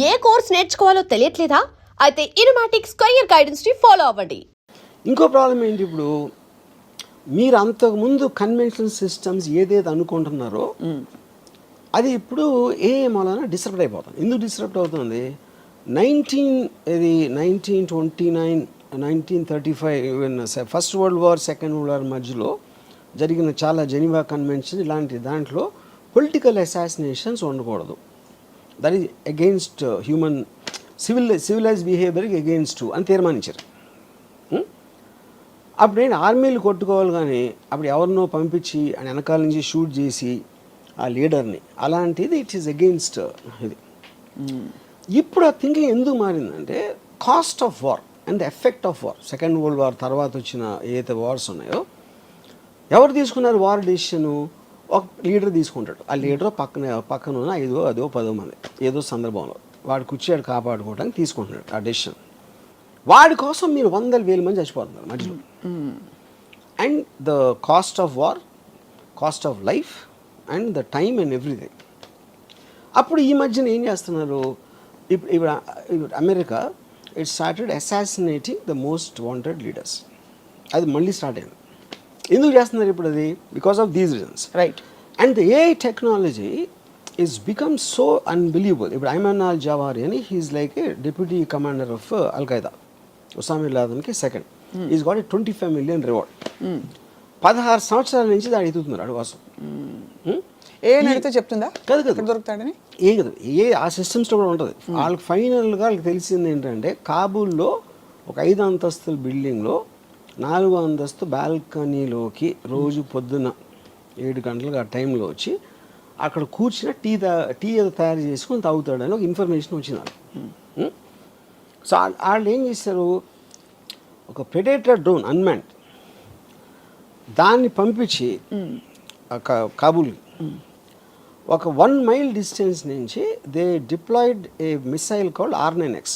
ఏ course నేర్చుకోవాలో తెలియట్లేదా? అయితే ఇనుమాటిక్స్ career guidance ని follow అవ్వండి. ఇంకో ప్రాబ్లం ఏంటి, ఇప్పుడు మీరు అంతకుముందు కన్వెన్షనల్ సిస్టమ్స్ ఏదైతే అనుకుంటున్నారో అది ఇప్పుడు ఏ మూలన డిస్టర్బ్ అయిపోతుంది. ఎందుకు డిస్టర్బ్ అవుతుంది? 1929 1935 first world war, second world war మధ్యలో జరిగిన చాలా జెనీవా కన్వెన్షన్ ఇలాంటి దాంట్లో పొలిటికల్ అసాసినేషన్స్ ఉండకూడదు. That is against human civilize బిహేవియర్కి అగెయిన్స్ట్ అని తీర్మానించారు. అప్పుడు ఏంటి, ఆర్మీలు కొట్టుకోవాలి, కానీ అప్పుడు ఎవరినో పంపించి ఆయన వెనకాల నుంచి షూట్ చేసి ఆ లీడర్ని, అలాంటిది ఇట్ ఈస్ అగెయిన్స్ట్ ఇది. ఇప్పుడు ఆ థింకింగ్ ఎందుకు మారిందంటే cost of war and the effect of war. Second world war తర్వాత వచ్చిన ఏదైతే వార్స్ ఉన్నాయో, ఎవరు తీసుకున్నారు వార్ డెసిషను? ఒక లీడర్ తీసుకుంటాడు. ఆ లీడర్ పక్కన ఉన్న 5, 10 మంది ఏదో సందర్భంలో వాడు కూర్చోడు కాపాడుకోవడానికి తీసుకుంటున్నాడు ఆ డెసిషన్. వాడి కోసం మీరు 100,000 మంది చచ్చిపోతున్నారు మధ్యలో. And the cost of war, cost of life and the time and everything. అప్పుడు ఈ మధ్యన ఏం చేస్తున్నారు, ఇప్పుడు America it started assassinating the most wanted leaders. అది మళ్ళీ స్టార్ట్ అయింది. ఎందుకు చేస్తున్నారు ఇప్పుడు అది? Because of these reasons, right? And the AI technology is become so unbelievable. ఇప్పుడు ఐమన్ అల్ జవారి అని he is like a deputy commander of al Qaeda, Osama bin లాదెన్కి second. Is got a 25 million reward. 16 సంవత్సరాల నుంచి దాన్ని ఎదుగుతున్నారు అడు కోసం. ఏ అడిగితే చెప్తుందా? కదా కదా దొరుకుతాడని ఏ కదా ఏ ఆ సిస్టమ్స్లో కూడా ఉంటుంది. వాళ్ళకి ఫైనల్గా వాళ్ళకి తెలిసింది ఏంటంటే, కాబూల్లో ఒక 5 అంతస్తుల బిల్డింగ్లో 4వ అంతస్తు బాల్కనీలోకి రోజు పొద్దున్న 7 గంటలకు ఆ టైంలో వచ్చి అక్కడ కూర్చుని టీ ఏదో తయారు చేసుకొని తాగుతాడని ఒక ఇన్ఫర్మేషన్ వచ్చినారు. సో వాళ్ళు ఏం చేశారు, ఒక ప్రెడేటర్ డ్రోన్ అన్మాన్డ్ దాన్ని పంపించి కాబూల్ ఒక 1 mile డిస్టెన్స్ నుంచి they deployed a missile called R9X.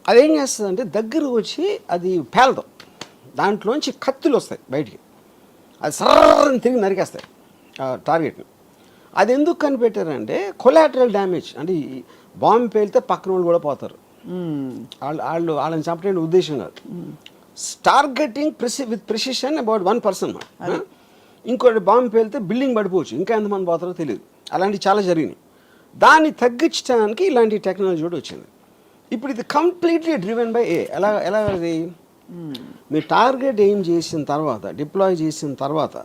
అదేం చేస్తుందంటే దగ్గర వచ్చి అది పేలదు, దాంట్లోంచి కత్తులు వస్తాయి బయటికి, అది సర్రని తిరిగి నరికేస్తాయి టార్గెట్ని. అది ఎందుకు కనిపెట్టారంటే కొలాటరల్ డ్యామేజ్, అంటే బాంబు పేలితే పక్కన వాళ్ళు కూడా పోతారు, వాళ్ళని చంపడానికి ఉద్దేశం కాదు. Targeting with precision about 1 person. ఇంకోటి బాంబు పేలితే బిల్డింగ్ పడిపోవచ్చు, ఇంకా ఎంతమంది పోతారో తెలియదు. అలాంటివి చాలా జరిగినాయి. దాన్ని తగ్గించడానికి ఇలాంటి టెక్నాలజీ కూడా వచ్చింది. ఇప్పుడు ఇది కంప్లీట్లీ డ్రివెన్ బై ఎలా అది మీరు టార్గెట్ ఏం చేసిన తర్వాత, డిప్లాయ్ చేసిన తర్వాత,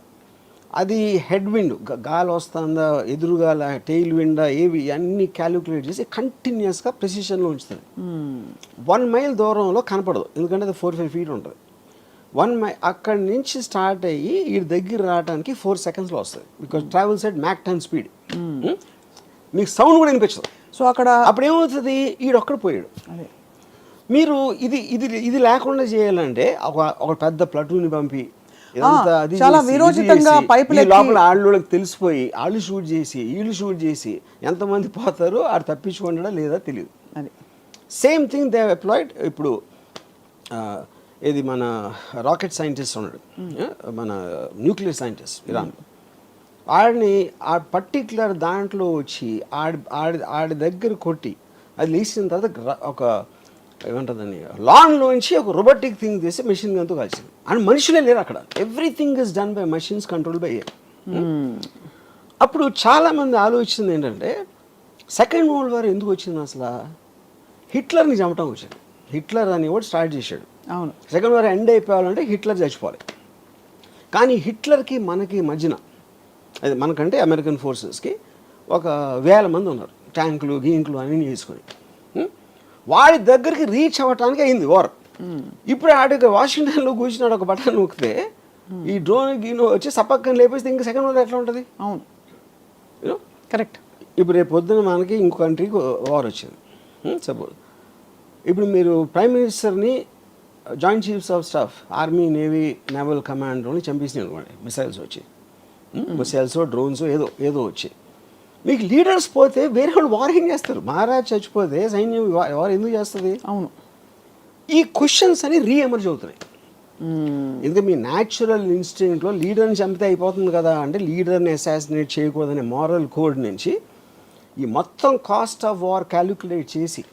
అది హెడ్ విండ్ గాలి వస్తుందా, ఎదురుగాల, టెయిల్ విండా, ఏవి అన్నీ క్యాలిక్యులేట్ చేసి కంటిన్యూస్గా ప్రెసిషన్లో ఉంచుతుంది. 1 mile దూరంలో కనపడదు, ఎందుకంటే అది 4-5 feet ఉంటుంది. 1 mile అక్కడి నుంచి స్టార్ట్ అయ్యి ఈ దగ్గర రావడానికి 4 secondsలో వస్తుంది. Because travels at Mach 10 speed. మీకు సౌండ్ కూడా వినిపించదు. సో అక్కడ అప్పుడు ఏమవుతుంది, ఈడొక్కడ పోయాడు. మీరు ఇది లేకుండా చేయాలంటే ఒక పెద్ద ప్లటూని పంపి చాలా విరోచితంగా లోపల వాళ్ళకి తెలిసిపోయి వాళ్ళు షూట్ చేసి వీళ్ళు షూట్ చేసి ఎంతమంది పోతారో ఆడు తప్పించుకుంటాడా లేదా తెలియదు. Same thing they applied. ఇప్పుడు ఇది మన రాకెట్ సైంటిస్ట్ ఉన్నాడు, మన న్యూక్లియర్ సైంటిస్ట్ ఇరాన్, ఆడిని ఆ పర్టిక్యులర్ దాంట్లో వచ్చి ఆడి దగ్గర కొట్టి అది లేచిన తర్వాత ఒక ఏమంటుందని లాన్లోంచి ఒక రోబోటిక్ థింగ్ చేసి మెషిన్ గన్తో కలిసింది. అండ్ మనుషులే లేరు అక్కడ, everything is done by machines control by air. అప్పుడు చాలామంది ఆలోచించింది ఏంటంటే, సెకండ్ వరల్డ్ వార్ ఎందుకు వచ్చింది అసలు? హిట్లర్ని చంపటం వచ్చింది. హిట్లర్ అని కూడా స్టార్ట్ చేశాడు. అవును, సెకండ్ వార్ ఎండ్ అయిపోవాలంటే హిట్లర్ చచ్చిపోవాలి. కానీ హిట్లర్కి మనకి మధ్యన, అది మనకంటే అమెరికన్ ఫోర్సెస్కి ఒక 1000 మంది ఉన్నారు, ట్యాంకులు గీంకులు అన్నీ చేసుకొని. వాడి దగ్గరికి రీచ్ అవ్వటానికి అయింది వార్. ఇప్పుడు ఆడికి వాషింగ్టన్లో కూర్చున్నాడు, ఒక బటన్ నొక్కితే ఈ డ్రోన్ గీనో వచ్చి సపక్కని లేపేస్తే ఇంకా సెకండ్ వార్ ఎట్లా ఉంటుంది? అవును, కరెక్ట్. ఇప్పుడు రేపు పొద్దున మనకి ఇంకో కంట్రీకి వార్ వచ్చింది సపోజ్. ఇప్పుడు మీరు ప్రైమ్ మినిస్టర్ని, joint chiefs of staff, army, navy, naval కమాండర్ని చంపేసినాయి అనుకోండి, మిసైల్స్ వచ్చి, మిసైల్స్ డ్రోన్స్ ఏదో వచ్చి, మీకు లీడర్స్ పోతే వేరే వాళ్ళు వార్ ఏం చేస్తారు? మహారాజ్ చచ్చిపోతే సైన్యం వార్ ఎందుకు చేస్తుంది? అవును, ఈ క్వశ్చన్స్ అని రీఎమర్జ్ అవుతున్నాయి. ఎందుకంటే మీ న్యాచురల్ ఇన్స్టింక్ట్లో లీడర్ని చంపితే అయిపోతుంది కదా అంటే, లీడర్ని అసాసినేట్ చేయకూడదనే మారల్ కోడ్ నుంచి ఈ మొత్తం కాస్ట్ ఆఫ్ వార్ క్యాలిక్యులేట్ చేసి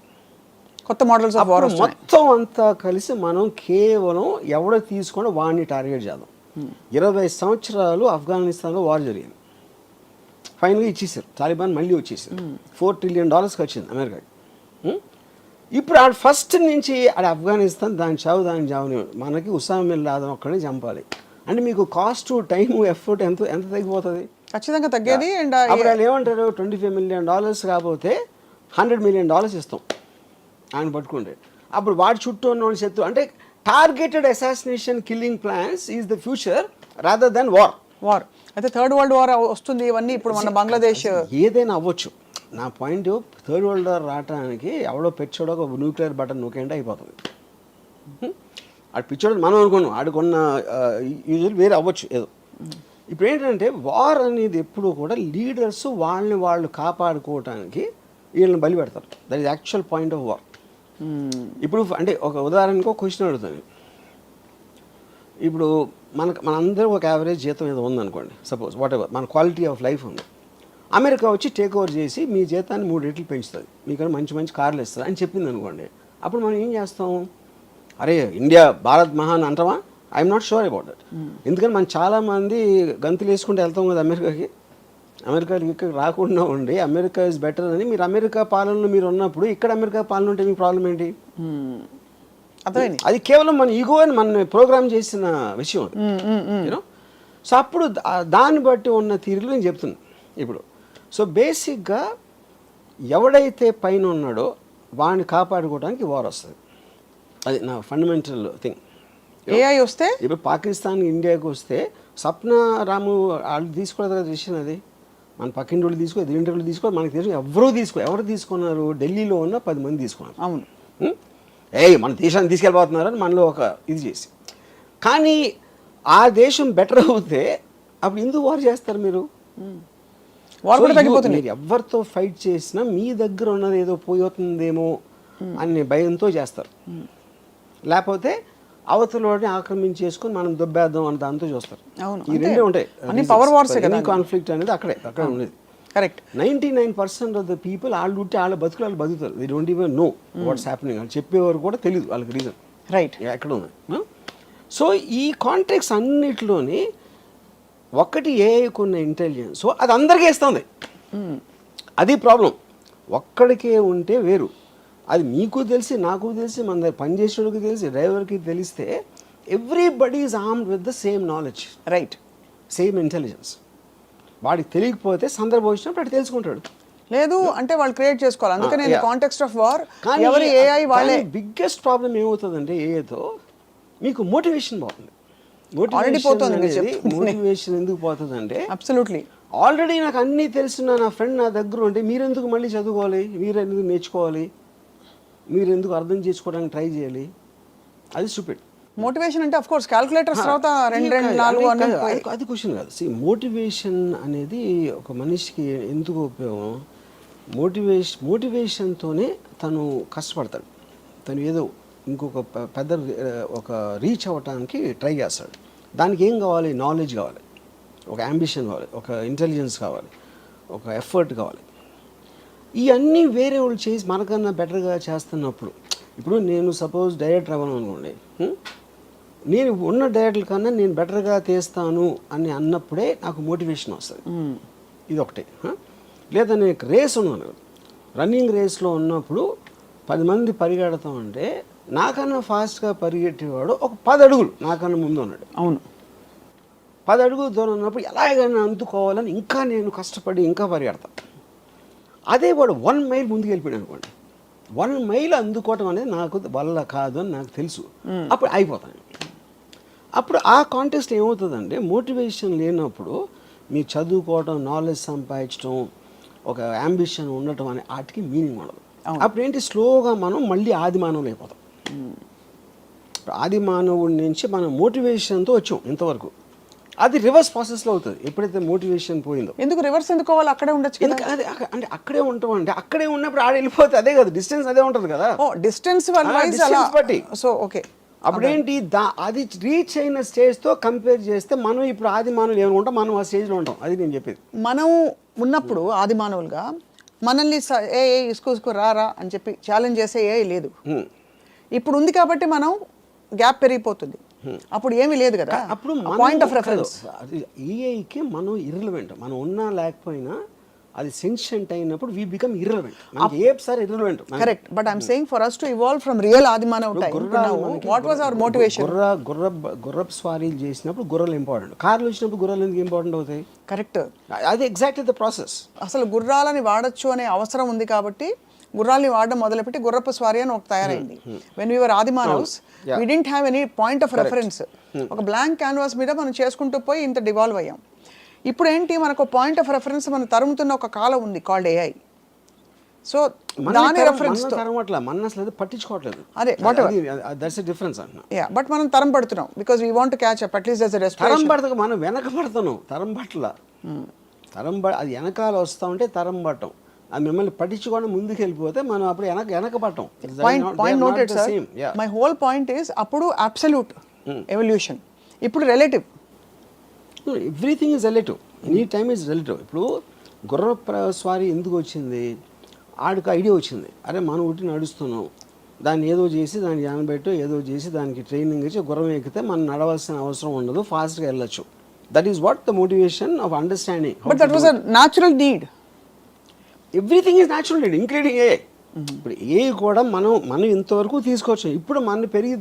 కొత్త మోడల్స్ ఆఫ్ వార్ అప్పుడు మొత్తం అంతా కలిసి మనం కేవలం ఎవడో తీసుకొని వాడిని టార్గెట్ చేద్దాం. 20 సంవత్సరాలు ఆఫ్ఘనిస్తాన్లో వార్ జరిగింది. ఫైనల్గా ఇచ్చేసారు, తాలిబాన్ మళ్ళీ వచ్చేసారు. $4 trillion వచ్చింది అమెరికాకి. ఇప్పుడు ఆడ ఫస్ట్ నుంచి ఆడ ఆఫ్ఘనిస్తాన్ దాని చావుని మనకి ఉసామా బిన్ లాదెన్ ఒక్కడిని చంపాలి అంటే మీకు కాస్ట్, టైము, ఎఫర్ట్ ఎంత తగ్గిపోతుంది? ఖచ్చితంగా తగ్గేది. అండ్ అప్పుడు వాళ్ళు ఏమంటారు, $25 million కాకపోతే $100 million ఇస్తాం ఆయన పట్టుకుంటే. అప్పుడు వాడి చుట్టూ ఉన్న వాళ్ళు శత్రు అంటే targeted assassination killing plans is the future rather than war. అయితే థర్డ్ వరల్డ్ వార్ వస్తుంది. ఇవన్నీ ఇప్పుడు మన బంగ్లాదేశ్ ఏదైనా అవ్వచ్చు. నా పాయింట్ థర్డ్ వరల్డ్ వార్ రావడానికి ఎవడో పెచ్చోడో ఒక న్యూక్లియర్ బటన్ నూకేంటే అయిపోతుంది. ఆడు పిచ్చోడు మనం అనుకున్నాం, ఆడుకున్న యూజువల్ వేరే అవ్వచ్చు ఏదో. ఇప్పుడు ఏంటంటే వార్ అనేది ఎప్పుడు కూడా లీడర్స్ వాళ్ళని వాళ్ళు కాపాడుకోవటానికి వీళ్ళని బలి పెడతారు. That is actual point of war. ఇప్పుడు అంటే ఒక ఉదాహరణకు ఒక క్వశ్చన్ అడుగుతాను. ఇప్పుడు మనందరూ ఒక యావరేజ్ జీతం ఏదో ఉందనుకోండి, సపోజ్ వాట్ ఎవర్, మన క్వాలిటీ ఆఫ్ లైఫ్ ఉంది. అమెరికా వచ్చి టేక్ ఓవర్ చేసి మీ జీతాన్ని 3 రెట్లు పెంచుతుంది, మీకన్నా మంచి కార్లు ఇస్తుంది అని చెప్పింది అనుకోండి. అప్పుడు మనం ఏం చేస్తాం? అరే ఇండియా భారత్ మహాన్ అంటామా? I'm not sure about that. ఎందుకంటే మనం చాలామంది గంతులు వేసుకుంటూ వెళ్తాం కదా అమెరికాకి. అమెరికాకి ఇక్కడ రాకుండా ఉండి అమెరికా ఇస్ బెటర్ అని మీరు అమెరికా పాలనలో మీరు ఉన్నప్పుడు ఇక్కడ అమెరికా పాలన ఉంటే మీ ప్రాబ్లం ఏంటి? అది కేవలం మన ఈగో అని మన ప్రోగ్రామ్ చేసిన విషయం అది, యూనో. సో అప్పుడు దాన్ని బట్టి ఉన్న తీరులో నేను చెప్తున్నాను ఇప్పుడు. సో బేసిక్గా ఎవడైతే పైన ఉన్నాడో వాడిని కాపాడుకోవడానికి వార్ వస్తుంది. అది నా ఫండమెంటల్ థింగ్. ఏఐ వస్తే ఇప్పుడు పాకిస్తాన్ ఇండియాకి వస్తే సప్న రాము వాళ్ళు తీసుకోలేదు కదా విషయం. అది మన పక్కింటి వాళ్ళు తీసుకో, ఎదురింటి వాళ్ళు తీసుకో, మనకి తెలుసు ఎవరు తీసుకున్నారు? ఢిల్లీలో ఉన్న 10 మంది తీసుకున్నారు. అవును. మన దేశాన్ని తీసుకెళ్ళిపోతున్నారని మనలో ఒక ఇది చేసి. కానీ ఆ దేశం బెటర్ అవుతే అప్పుడు ఎందుకు వార్ చేస్తారు మీరు? మీరు ఎవరితో ఫైట్ చేసినా మీ దగ్గర ఉన్నది ఏదో పోతుందేమో అనే భయంతో చేస్తారు. లేకపోతే అవతలని ఆక్రమించేసుకుని మనం దొబ్బేద్దాం అని దాంతో చూస్తారు. ఈ రెండే ఉంటాయి. కాన్ఫ్లిక్ట్ అనేది అక్కడే ఉండేది. కరెక్ట్. 99% ఆఫ్ ద పీపుల్ వాళ్ళు ఉంటే వాళ్ళ బతుకులు వాళ్ళు బతుకుతారు. They don't even know what's happening. వాళ్ళు చెప్పేవారు కూడా తెలియదు వాళ్ళకి రీజన్. రైట్. ఎక్కడ ఉంది. సో ఈ కాంటాక్ట్స్ అన్నిటిలోని ఒకటి ఏఐకున్న ఇంటెలిజెన్స్, సో అది అందరికీ ఇస్తుంది. అది ప్రాబ్లం. ఒక్కడికే ఉంటే వేరు. అది మీకు తెలిసి, నాకు తెలిసి, మన దగ్గర పనిచేసేవాడికి తెలిసి, డ్రైవర్కి తెలిస్తే everybody is armed with the same knowledge. Right. Same intelligence. వాడికి తెలియకపోతే సందర్భం వచ్చినప్పుడు అటు తెలుసుకుంటాడు. లేదు అంటే వాళ్ళు క్రియేట్ చేసుకోవాలి. అందుకనే కాంటెక్స్ట్ ఆఫ్ వార్ ఎవరి ఏఐ వాళ్ళే. బిగ్గెస్ట్ ప్రాబ్లం ఏమవుతుందంటే ఏఐతో మీకు మోటివేషన్ పోతుంది. మోటివేషన్ ఎందుకు పోతుందంటే అబ్సల్యూట్లీ ఆల్రెడీ నాకు అన్నీ తెలిసిన నా ఫ్రెండ్ నా దగ్గర ఉంటే మీరెందుకు మళ్ళీ చదువుకోవాలి, మీరెందుకు నేర్చుకోవాలి, మీరెందుకు అర్థం చేసుకోవడానికి ట్రై చేయాలి? అది స్టూపిడ్. మోటివేషన్ అంటే ఆఫ్ కోర్స్ క్యాలిక్యులేటర్స్ తర్వాత 2 4 అది క్వశ్చన్ కాదు. మోటివేషన్ అనేది ఒక మనిషికి ఎందుకు ఉపయోగం? మోటివేషన్తోనే తను కష్టపడతాడు. తను ఏదో ఇంకొక పెద్ద ఒక రీచ్ అవ్వటానికి ట్రై చేస్తాడు. దానికి ఏం కావాలి? నాలెడ్జ్ కావాలి, ఒక అంబిషన్ కావాలి, ఒక ఇంటెలిజెన్స్ కావాలి, ఒక ఎఫర్ట్ కావాలి. ఇవన్నీ వేరే వాళ్ళు చేసి మనకన్నా బెటర్గా చేస్తున్నప్పుడు, ఇప్పుడు నేను సపోజ్ డైరెక్టర్ అవ్వను అనుకోండి, నేను ఉన్న డైరెక్టర్ కన్నా నేను బెటర్గా తీస్తాను అని అన్నప్పుడే నాకు మోటివేషన్ వస్తుంది. ఇది ఒకటి. లేదా నేను రేస్ ఉన్నాను, రన్నింగ్ రేస్లో ఉన్నప్పుడు 10 మంది పరిగెడతామంటే నాకన్నా ఫాస్ట్గా పరిగెట్టేవాడు ఒక 10 అడుగులు నాకన్నా ముందు ఉన్నాడు. అవును. 10 అడుగులు దూరం ఉన్నప్పుడు ఎలాగైనా అందుకోవాలని ఇంకా నేను కష్టపడి ఇంకా పరిగెడతాను. అదే వాడు 1 మైల్ ముందుకు వెళ్ళిపోయాడు అనుకోండి, 1 మైల్ అందుకోవటం అనేది నాకు వల్ల కాదు అని నాకు తెలుసు. అప్పుడు అయిపోతాను. అప్పుడు ఆ కాంటెక్స్ట్ ఏమవుతుందంటే మోటివేషన్ లేనప్పుడు మీరు చదువుకోవటం, నాలెడ్జ్ సంపాదించడం, ఒక అంబిషన్ ఉండటం అనే వాటికి మీనింగ్ ఉండదు. అప్పుడు ఏంటి, స్లోగా మనం మళ్ళీ ఆది మానవులు అయిపోతాం. ఆది మానవుడి నుంచి మనం మోటివేషన్తో వచ్చాం ఇంతవరకు. అది రివర్స్ ప్రాసెస్లో అవుతుంది ఎప్పుడైతే మోటివేషన్ పోయిందో. ఎందుకు రివర్స్ ఎందుకు అవ్వాలి? అక్కడే ఉండొచ్చు కదా. అదే అంటే అక్కడే ఉంటాం అంటే అక్కడే ఉన్నప్పుడు ఆడ వెళ్ళిపోతే అదే కదా, డిస్టెన్స్ అదే ఉంటుంది కదా. డిస్టెన్స్ బట్టి. So okay. అప్పుడేంటి, అది రీచ్ అయిన స్టేజ్తో కంపేర్ చేస్తే మనం ఇప్పుడు ఆది మానవులు ఏమైనా ఉంటాం, మనం ఆ స్టేజ్లో ఉంటాం. అది నేను చెప్పేది. మనం ఉన్నప్పుడు ఆది మానవులుగా మనల్ని ఇసుకు రారా అని చెప్పి ఛాలెంజ్ చేసే ఏ లేదు. ఇప్పుడు ఉంది కాబట్టి మనం గ్యాప్ పెరిగిపోతుంది. అప్పుడు ఏమీ లేదు కదా. అప్పుడు పాయింట్ ఆఫ్ రెఫరెన్స్ ఏఐకి మనం ఇర్రిలవెంట్, మనం ఉన్నా లేకపోయినా అది సెన్షియంట్ అయినప్పుడు వీ బికమ్ ఇర్రిలవెంట్. మనకి ఏ sir irrelevant. Correct. But I'm saying for us to evolve from real ఆదిమానవ time what was our motivation? గుర్రపు స్వారీలు చేసినప్పుడు గుర్రాలు ఇంపార్టెంట్, కార్లు వచ్చినప్పుడు గుర్రాలు ఎందుకు ఇంపార్టెంట్ అవుతాయి? కరెక్ట్. అది ఎగ్జాక్ట్లీ ద ప్రాసెస్. అసలు గుర్రాలని వాడచ్చు అనే అవసరం ఉంది కాబట్టి గుర్రాలని వాడడం మొదలుపెట్టి గుర్రపు స్వారీ అని ఒక తయారైంది. వెన్ వీ వర్ ఆదిమానవ్స్ we didn't have any point of reference. ఒక బ్లాంక్ క్యాన్వాస్ మీద మనం చేసుకుంటూ పోయి ఇంత డివాల్వ్ అయ్యాం. ఇప్పుడు ఏంటి, మనకు పాయింట్ ఆఫ్ రెఫరెన్స్ మనం తరుముతున్న ఒక కాలం ఉంది కాల్డ్ ఏఐ. సో దాని రెఫరెన్స్ తో మన అసలు పట్టించుకోవట్లేదు. అదే దట్స్ ఎ డిఫరెన్స్ అంటున్నా. యా, బట్ మనం తరం పడుతున్నాం because we want to catch up at least as a respiration. తరం పడతాం, మనం వెనక పడుతున్నాం. తరం పట్ల అది వెనకాల వస్తూ ఉంటే తరం పట్టం. అది మిమ్మల్ని పట్టించుకోవడం ముందుకు వెళ్ళిపోతే మనం అప్పుడు వెనక పట్టం. Point noted sir. My whole point is అప్పుడు అబ్సల్యూట్ ఎవల్యూషన్, ఇప్పుడు relative. Everything is relative, any time is relative. ఇప్పుడు గుర్ర స్వారీ ఎందుకు వచ్చింది? ఆడికి ఐడియా వచ్చింది, అరే మనం ఒకటి నడుస్తున్నాం, దాన్ని ఏదో చేసి దాన్ని జానబెట్టు ఏదో చేసి దానికి ట్రైనింగ్ ఇచ్చి గుర్రం ఎక్కితే మనం నడవాల్సిన అవసరం ఉండదు, ఫాస్ట్గా వెళ్ళొచ్చు. That is what the motivation of understanding. But that was a natural need. Everything is natural need including a. ఇప్పుడు ఏ కూడా మనం ఇంతవరకు తీసుకోవచ్చు. ఇప్పుడు మన పెరిగి